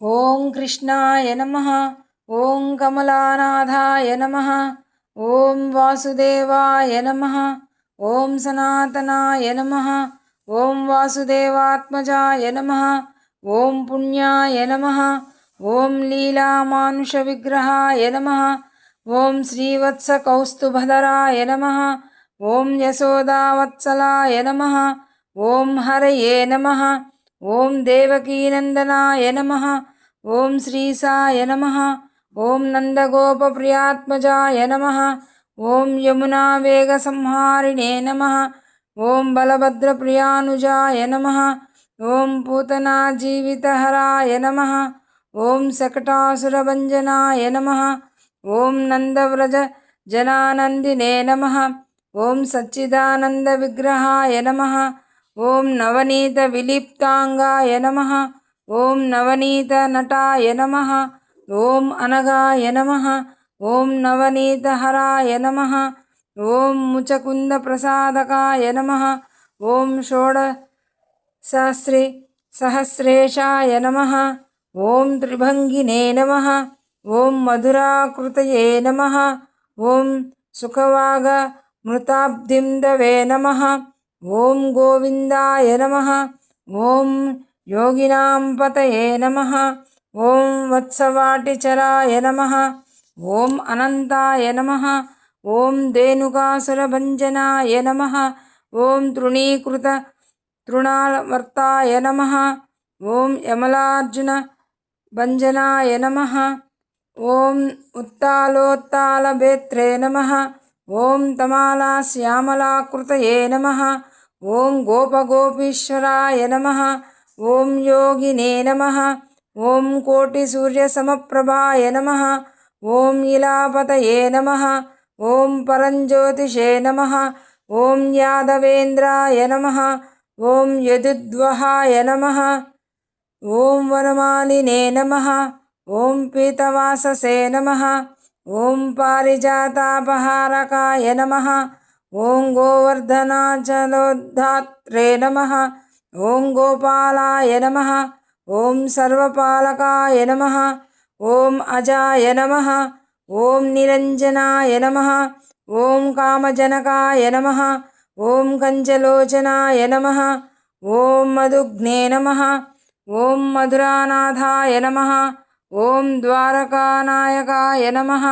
ఓం కృష్ణాయ నమః. ఓం కమలానాథాయ నమః. ఓం వాసుదేవాయ నమః. ఓం సనాతనాయ నమః. ఓం వాసుదేవాత్మజాయ నమః. ఓం పుణ్యాయ నమః. ఓం లీలామానుష విగ్రహాయ నమః. ఓం శ్రీవత్సకౌస్తుభధరాయ నమః. ఓం యశోదావత్సలాయ నమః. ఓం హరయే నమః. ఓం దేవకీనందనాయ నమః. ఓం శ్రీసాయ నమః. ఓం నందగోపప్రియాత్మజాయ నమః. ఓం యమునావేగసంహారిణే నమః. ఓం బలభద్రప్రియానుజాయ నమః. ఓం పూతనాజీవితహరాయ నమః. ఓం శకటాసురభంజనాయ నమః. ఓం నందవ్రజజనానందినే నమః. ఓం సచ్చిదానందవిగ్రహాయ నమః. ఓం నవనీత విలిప్తాంగాయ నమః. ఓం నవనీత నటాయ నమః. ఓం అనగాయ నమః. ఓం నవనీతహరాయ నమః. ఓం ముచకుంద ప్రసాదకాయ నమః. ఓం షోడశస్త్రి సహస్రేషాయ నమః. ఓం త్రిభంగినే నమః. ఓం మధురాకృతయే నమః. ఓం సుఖవాగమృతాబ్ధిందవే నమః. ఓం గోవిందాయ నమః. ఓం యోగినాం పతయే నమః. ఓం వత్సవాటిచరాయ నమః. ఓం అనంతాయ నమః. ఓం ధేనుకాసురభంజనాయ నమః. ఓం తృణీకృత తృణావర్తాయ నమః. ఓం యమలార్జున భంజనాయ నమః. ఓం ఉత్తాలోత్తాలభేత్రే నమః. ఓం తమాలాశ్యామలాకృతయే నమః. ఓం గోపగోపీశ్వరాయ నమః. ఓం యోగినే నమః. ఓం కోటిసూర్యసమప్రభాయ నమః. ఓం ఇలాపతయే నమః. ఓం పరంజ్యోతిషే నమః. ఓం యాదవేంద్రాయ నమః. ఓం యదుద్వహాయ నమః. ఓం వనమాలినే నమః. ఓం పీతవాససే నమః. ఓం పారిజాతాపహారకాయ నమః. ఓం గోవర్ధనాచలోద్ధాత్రే నమః. ఓం గోపాలాయ నమః. ఓం సర్వపాలకాయ నమః. ఓం అజాయ నమః. ఓం నిరంజనాయ నమః. ఓం కామజనకాయ నమః. ఓం కంచలోచనాయ నమః. ఓం మధుగ్నే నమః. ఓం మధురానాథాయ నమః. ఓం ద్వారకానాయకాయ నమః.